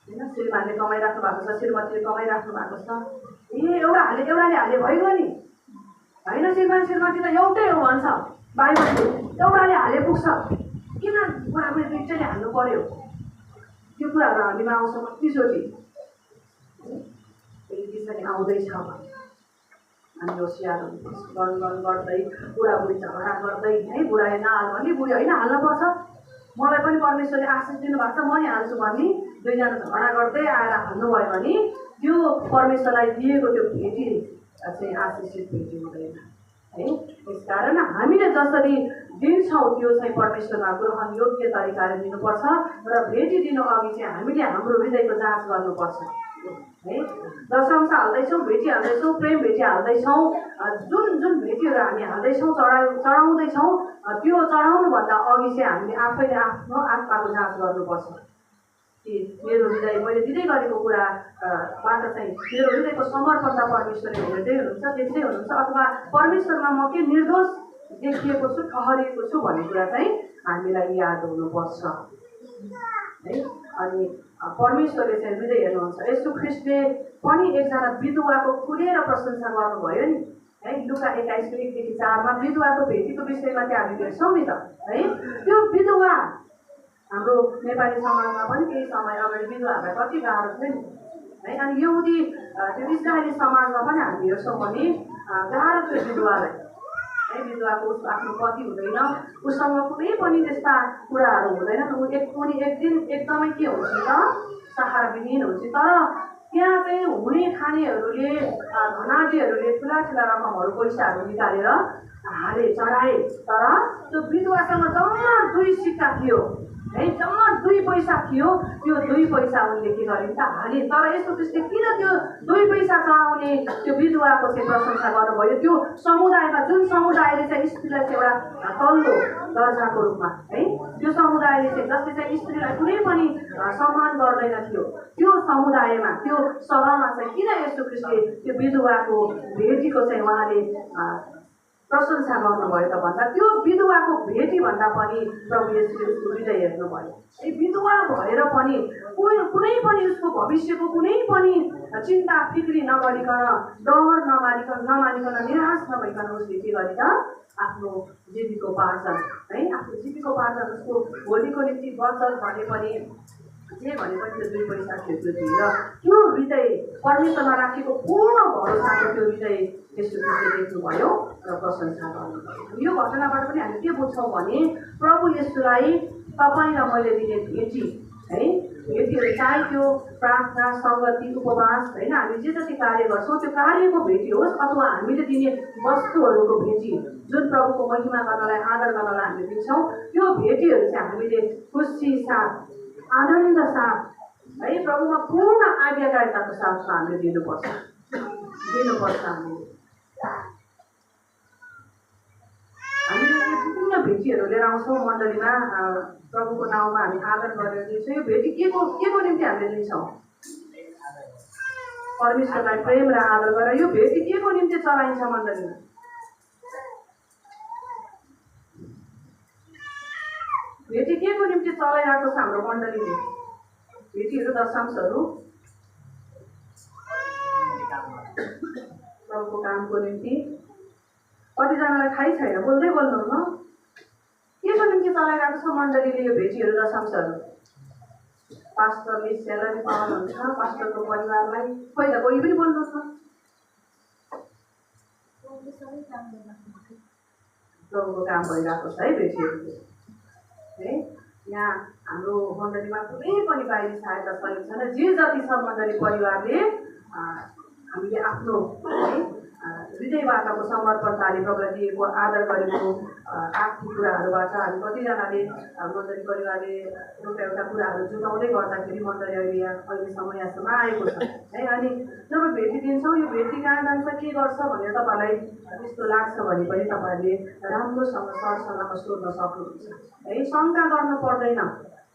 Speaker 1: होइन, श्रीमानले कमाइराख्नु भएको छ, श्रीमतीले कमाइराख्नु भएको छ, एउटाले हाले भइगयो नि होइन। श्रीमती त एउटै हो भन्छ बाइबलले, एउटाले हाले पुग्छ, किन हामीले दुईटैले हाल्नु पर्यो? त्यो कुराहरू हामीमा आउँछ कतिचोटि त्यसरी आउँदैछ भने हामी होसियार हुनुपर्छ। गनगन गर्दै बुढाबुढी झगडा गर्दै है, बुढाले नहाल भन्ने, बुढी होइन हाल्नुपर्छ, मलाई पनि परमेश्वरले आशिष दिनुभएको छ म नि हाल्छु भन्ने, दुईजना झगडा गर्दै आएर हाल्नुभयो भने त्यो परमेश्वरलाई दिएको त्यो भेटी चाहिँ आशिषित भेटी हुँदैन है। त्यसकारण हामीले जसरी दिन्छौँ त्यो चाहिँ परमेश्वरमा ग्रहण योग्य तरिकाले दिनुपर्छ। र भेटी दिनु अघि चाहिँ हामीले हाम्रो हृदयको जाँच गर्नुपर्छ है। दशंश हाल्दैछौँ, भेटी हाल्दैछौँ, प्रेम भेटी हाल्दैछौँ, जुन भेटीहरू हामी हाल्दैछौँ, चढाउँदैछौँ, त्यो चढाउनुभन्दा अघि चाहिँ हामीले आफैले आफ्नो आत्माको जाँच गर्नुपर्छ कि मेरो हृदय मैले दिँदै गरेको कुराबाट चाहिँ मेरो हृदयको समर्पणता परमेश्वरले हेर्दै हुनुहुन्छ, देख्दै हुनुहुन्छ, अथवा परमेश्वरमा म के निर्दोष देखिएको छु, ठहरिएको छु भन्ने कुरा चाहिँ हामीलाई याद हुनुपर्छ है। अनि परमेश्वरले चाहिँ हृदय हेर्नुहुन्छ। यसो ख्रिस्टले पनि एकजना विधवाको खुलेर प्रशंसा गर्नुभयो नि है। लुका 21 1देखि 4 विधवाको भेटीको विषयमा चाहिँ हामी हेर्छौँ नि त है। त्यो विधवा हाम्रो नेपाली समाजमा पनि केही समय अगाडि विधवाहरूलाई कति गाह्रो थियो नि है। अनि यहुदी त्यो इस्रायली समाजमा पनि हामी हेर्छौँ भने गाह्रो थियो विधवालाई है। विधवाको उसको आफ्नो पति हुँदैन, उसँग कुनै पनि त्यस्ता कुराहरू हुँदैन। उनी एक दिन एकदमै के हुन्छ त सहाराविहीन हुन्छ। तर त्यहाँ चाहिँ हुने खानेहरूले धनाजीहरूले ठुला ठुला रकमहरू पैसाहरू निकालेर हाले चढाए। तर त्यो विधवासँग जम्मा 2 सिक्का थियो है, जम्मा 2 पैसा थियो। त्यो 2 पैसा उनले के गरिन् त हाले। तर यस्तो ख्रीष्टले किन त्यो 2 पैसा चढाउने त्यो विधवाको चाहिँ प्रशंसा गर्नुभयो? त्यो समुदायमा जुन समुदायले चाहिँ स्त्रीलाई चाहिँ एउटा तल्लो दर्जाको रूपमा है, त्यो समुदायले चाहिँ जसले चाहिँ स्त्रीलाई कुनै पनि सम्मान गर्दैन थियो, त्यो समुदायमा त्यो सभामा चाहिँ किन यस्तो ख्रीष्टले त्यो विधवाको भेटीको चाहिँ उहाँले प्रशंसा गर्नुभयो त भन्दा त्यो विधवाको भेटी भन्दा पनि प्रभु येशूले उसको हृदय हेर्नुभयो। ए विधवा भएर पनि कुनै पनि उसको भविष्यको कुनै पनि चिन्ता फिक्री नगरिकन, डर नमानिकन निराश नभइकन उसले के गरे त आफ्नो जीविकोपार्जन है, आफ्नो जीविकोपार्जन उसको भोलिको निम्ति बचत भने पनि जे भने पनि त्यो 2 पैसा थियो त्यो दिएर त्यो हृदय परमेश्वरमा राखेको पूर्ण भरोसाको त्यो हृदय यस्तो देख्नुभयो र प्रशंसा गर्नुभयो। यो घटनाबाट पनि हामी के बुझ्छौँ भने प्रभु येशूलाई तपाईँ र मैले दिने भेटी है, भेटीहरू चाहे त्यो प्रार्थना, सङ्गति, उपवास होइन, हामी जे जति कार्य गर्छौँ त्यो कार्यको भेटी होस् अथवा हामीले दिने वस्तुहरूको भेटी जुन प्रभुको महिमा गर्नलाई, आदर गर्नलाई हामीले दिन्छौँ, त्यो भेटीहरू चाहिँ हामीले खुसी साथ, आनन्द साथ है, प्रभुमा पूर्ण आज्ञाकारिताको साथमा हामीले दिनुपर्छ। हामीले विभिन्न भेटीहरू लिएर आउँछौँ मण्डलीमा, प्रभुको नाउँमा हामी आदर गरेर दिन्छौँ। यो भेटी के को निम्ति हामीले दिन्छौँ? परमेश्वरलाई प्रेम र आदर गरेर यो भेटी के को निम्ति चलाइन्छ मण्डलीमा? भेटी के को निम्ति चलाइरहेको छ हाम्रो मण्डलीले? भेटीहरू दशांशहरू प्रभुको कामको निम्ति। कतिजनालाई थाहै छैन, बोल्दै बोल्नुहुन्न के को निम्ति चलाइरहेको छ मण्डलीले यो भेटीहरू दशांशहरू? पास्टरले स्यालेरी पाउनुहुन्छ, पास्टरको परिवारलाई, खोइ त कोही पनि बोल्नुहुन्छ। प्रभुको काम भइरहेको छ है भेटीहरू है। यहाँ हाम्रो मण्डलीमा कुनै पनि बाहिरी सहायता सहयोग छैन। जे जति छ मण्डली परिवारले हामीले आफ्नो है हृदयबाटको समर्पणताले प्रभुलाई दिएको आदर गरेको आर्थिक कुराहरूबाट हामी कतिजनाले मण्डली परिवारले एउटा कुराहरू जुटाउँदै गर्दाखेरि मण्डली अहिलेसम्म यहाँसम्म आएको छ है। अनि जब भेटी दिन्छौँ, यो भेटी कहाँ जान्छ, के गर्छ भनेर तपाईँहरूलाई त्यस्तो लाग्छ भने पनि तपाईँहरूले राम्रोसँग सरसल्लाहमा सोध्न सक्नुहुन्छ है। शङ्का गर्नु पर्दैन,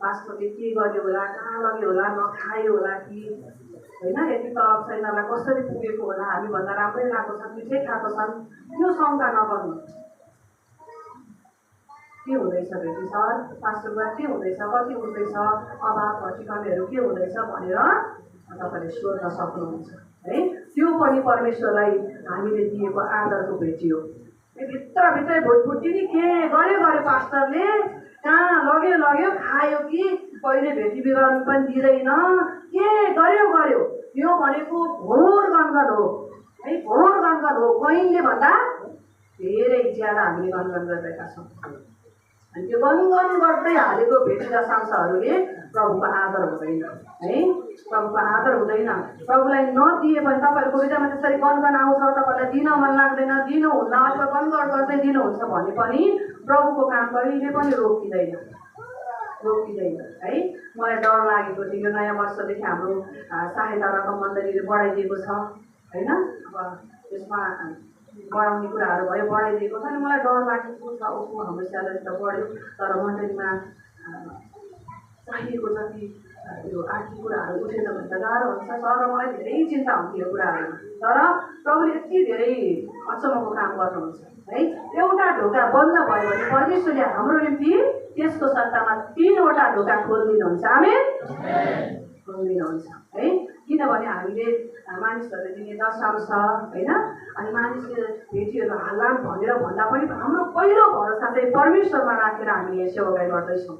Speaker 1: पास्टरले के गर्यो होला, कहाँ लग्यो होला, नखायो होला कि होइन, यति तलब छैनलाई कसरी पुगेको होला, हामीभन्दा राम्रै लागेको छ, मिठै खाएको छन्, त्यो शङ्का नगर्नु। के हुँदैछ भेटी सर, पास्टरमा के हुँदैछ, कति हुँदैछ, अभाव घटिकमीहरू के हुँदैछ भनेर तपाईँले सोध्न सक्नुहुन्छ है। त्यो पनि परमेश्वरलाई हामीले दिएको आदरको भेटी हो। भित्रभित्रै भुटभुटी नि के गर्यो पास्टरले, कहाँ लग्यो खायो कि पहिले भेटी बिगार्नु पनि दिँदैन, के गर्यो यो भनेको घोर गनगन हो है, घोर गनगन हो। कहीँले भन्दा धेरै ज्यादा हामीले गनगन गरिरहेका छौँ। अनि त्यो गनगन गर्दै हालेको भेटी दशांशहरूले प्रभुको आदर हुँदैन है, प्रभुको आदर हुँदैन। प्रभुलाई नदिए पनि तपाईँहरूको हृदयमा त्यसरी गनगन आउँछ, तपाईँलाई दिन मन लाग्दैन, दिनुहुन्न अथवा गनगन गर्दै दिनुहुन्छ भने पनि प्रभुको काम कहिले पनि रोकिँदैन है। मलाई डर लागेको थियो, यो नयाँ वर्षदेखि हाम्रो सहायता रकम मण्डलीले बढाइदिएको छ होइन, अब त्यसमा बढाउने कुराहरू भयो, बढाइदिएको छ। अनि मलाई डर लागेको छ, हाम्रो स्यालेरी त बढ्यो तर मण्डलीमा चाहिएको जति यो आर्थिक कुराहरू उठेन भने त गाह्रो हुन्छ। तर मलाई धेरै चिन्ता हुन्थ्यो यो कुराहरूमा। तर प्रभुले यति धेरै अचम्मको काम गर्नुहुन्छ है। एउटा ढोका बन्द भयो भने परमेश्वरले हाम्रो निम्ति त्यसको सट्टामा 3वटा ढोका खोलिदिनुहुन्छ। आमेन, खोलिदिनुहुन्छ है। किनभने हामीले मानिसहरूले दिने दशांश होइन, अनि मानिसले भेटीहरू हाल्ला भनेर भन्दा पनि हाम्रो पहिलो भरोसा चाहिँ परमेश्वरमा राखेर हामीले सेवाकाई गर्दैछौँ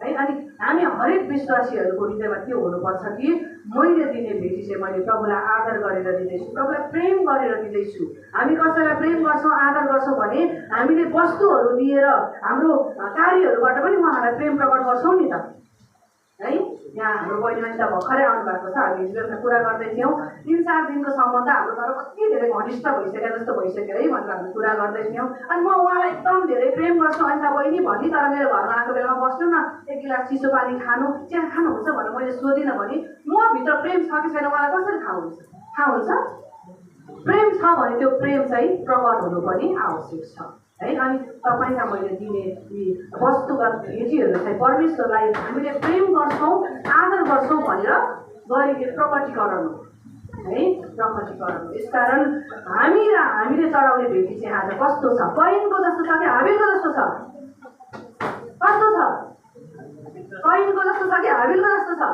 Speaker 1: है। अनि हामी हरेक विश्वासीहरूको हृदयमा त्यो हुनुपर्छ कि मैले दिने भेटी चाहिँ मैले प्रभुलाई आदर गरेर दिँदैछु, प्रभुलाई प्रेम गरेर दिँदैछु। हामी कसैलाई प्रेम गर्छौँ, आदर गर्छौँ भने हामीले वस्तुहरू दिएर हाम्रो कार्यहरूबाट पनि उहाँहरूलाई प्रेम प्रकट गर्छौँ नि त है। यहाँ हाम्रो बहिनी मान्छे भर्खरै आउनु भएको छ, हामी हिजो कुरा गर्दै थियौँ 3-4 दिनको सम्बन्ध हाम्रो तर कति धेरै घनिष्ठ भइसक्यो जस्तो भइसक्यो है भनेर हामी कुरा गर्दै थियौँ। अनि म उहाँलाई एकदम धेरै प्रेम गर्छु अन्त बहिनी भनी, तर मेरो घरमा आएको बेलामा बस्नु न, एक गिलास चिसो पानी खानु, चिया खानुहुन्छ भनेर मैले सोधिनँ भने म भित्र प्रेम छ कि छैन उहाँलाई कसरी थाहा हुन्छ? थाहा हुन्छ। प्रेम छ भने त्यो प्रेम चाहिँ प्रकट हुनु पनि आवश्यक छ है। अनि तपाईँलाई मैले दिने यी वस्तुगत भेटीहरू चाहिँ परमेश्वरलाई हामीले प्रेम गर्छौँ, आदर गर्छौँ भनेर गरिने प्रकटीकरण हो है, प्रकटीकरण हो। यसकारण हामीले चढाउने भेटी चाहिँ आज कस्तो छ? कैनको जस्तो छ कि हाबिलको जस्तो छ? कस्तो छ? कैनको जस्तो छ कि हाबिलको जस्तो छ?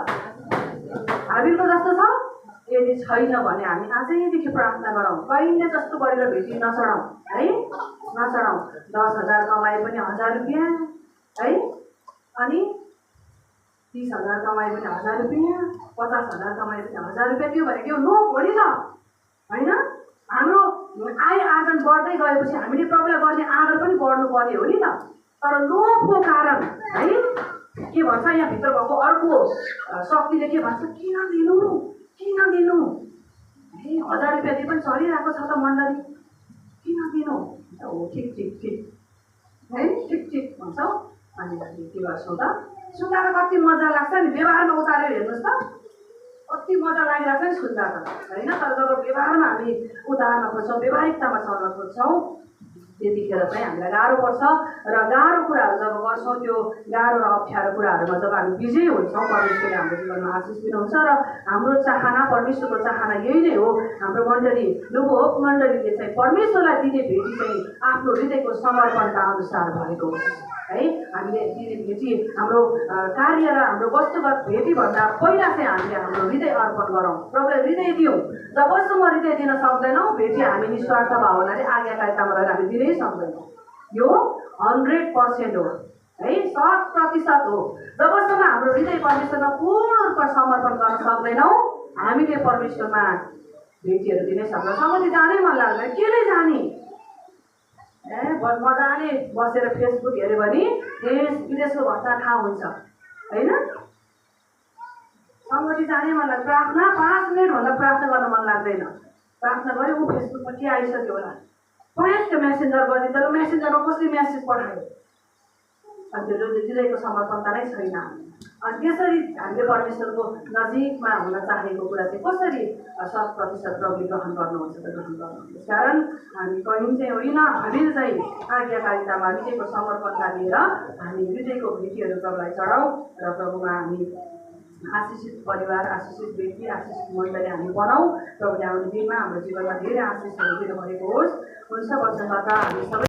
Speaker 1: हाबिलको जस्तो छ। यदि छैन भने हामी आजैदेखि प्रार्थना गरौँ, कैनले जस्तो गरेर भेटी नचढाउँ है, नचढाउँ। 10,000 कमाए पनि 1,000 रुपियाँ है, अनि 30,000 कमाए पनि 1,000 रुपियाँ, 50,000 कमाए पनि 1,000 रुपियाँ, त्यो भनेको यो लोभ हो नि त होइन। हाम्रो आय आर्जन बढ्दै गएपछि हामीले प्रभुलाई गर्ने आदर पनि बढ्नु पर्ने हो नि त। तर लोभको कारण है के भन्छ, यहाँभित्र भएको अर्को शक्तिले के भन्छ, किन दिनु है, 1,000 रुपियाँ दिए पनि चलिरहेको छ त मण्डली, किन दिनु हो, ठिक है, ठिक भन्छौँ। अनि हामी के गर्छौँ त, सुन्दा त कति मजा लाग्छ नि, व्यवहारमा उतारेर हेर्नुहोस् त कति मजा लागिरहेको छ नि सुन्दा त होइन। तर जब व्यवहारमा हामी उतार्न खोज्छौँ, व्यवहारिकतामा चल्न खोज्छौँ, त्यतिखेर चाहिँ हामीलाई गाह्रो पर्छ। र गाह्रो कुराहरू जब गर्छौँ, त्यो गाह्रो र अप्ठ्यारो कुराहरूमा जब हामी विजयी हुन्छौँ, परमेश्वरले हाम्रो जीवनमा आशिष दिनुहुन्छ। र हाम्रो चाहना, परमेश्वरको चाहना यही नै हो। हाम्रो मण्डली लुबोक मण्डलीले चाहिँ परमेश्वरलाई दिने भेटी चाहिँ आफ्नो हृदयको समर्पणका अनुसार भएको है। हामीले दिने भेटी हाम्रो कार्य र हाम्रो वस्तुगत भेटीभन्दा पहिला चाहिँ हामीले हाम्रो हृदय अर्पण गरौँ, प्रभुलाई हृदय दिउँ। जबसम्म हृदय दिन सक्दैनौँ, भेटी हामी निस्वार्थ भावनाले आज्ञाकारितामा रहेर हामी दिनै सक्दैनौँ। यो 100% हो है, 100% हो। जबसम्म हाम्रो हृदय परमेश्वरमा पूर्ण रूपमा समर्पण गर्न सक्दैनौँ, हामीले परमेश्वरमा भेटीहरू दिनै सक्दैनौँ। सङ्गति जानै मन लाग्दैन, केले जाने मजाले बसेर फेसबुक हेऱ्यो भने देश विदेशको घटना थाहा हुन्छ होइन। सङ्गति जानै मन लाग्छ, प्रार्थना 5 मिनटभन्दा प्रार्थना गर्न मन लाग्दैन। प्रार्थना गऱ्यो, ऊ फेसबुकमा के आइसक्यो होला, पयाक्क मेसेन्जर गर्ने, तर मेसेन्जरमा कसले मेसेज पठायो, अनि त्यो हृदयको समर्पणता नै छैन। अनि त्यसरी हामीले परमेश्वरको नजिकमा हुन चाहेको कुरा चाहिँ कसरी 100% प्रभुले ग्रहण गर्नुहुन्छ त ग्रहण गर्नुहुन्छ। त्यसकारण हामी कैन चाहिँ होइन, हाबिल चाहिँ आज्ञाकारितामा हृदयको समर्पणता लिएर हामी हृदयको भेटीहरू प्रभुलाई चढाउँ र प्रभुमा हामी आशिषित परिवार, आशिषित व्यक्ति, आशिषित मण्डली हामी बनाऊ। प्रभुले आउने दिनमा हाम्रो जीवनमा धेरै आशिषहरू दिनुभएको होस्। हुन्छ वचनबाट हामी सबै